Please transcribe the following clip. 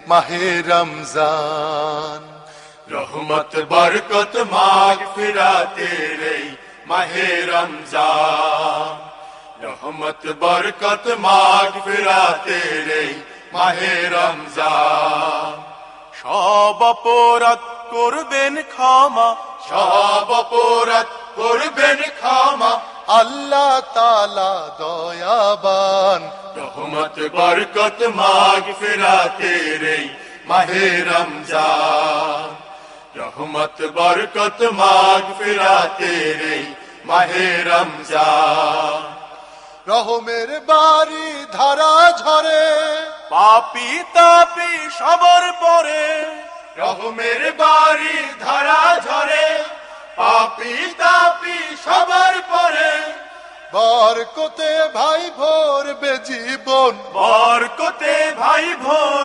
মাহে রমজান। রহমত বরকত মাগফিরাতের এই মাহে রমজান। রহমত বরকত মাগফিরাতের এই মাহে রমজান। সব অপরাধ করবেন ক্ষমা, সব অপরাধ করবেন ক্ষমা, আল্লাহ তাআলা দয়াবান। রহমত বরকত মাগফিরাতের এই মাহে রমজান। রহমত বরকত মাগফিরাতের এই মাহে রমজান। রহমের বাড়ি ধারা ঝরে, পাপী তাপী সবার পরে। রহমের বাড়ি ধারা ঝরে, পাপী তাপী সবার পরে। বরকতে ভাই ভরবে জীবন, বরকতে ভাই ভোর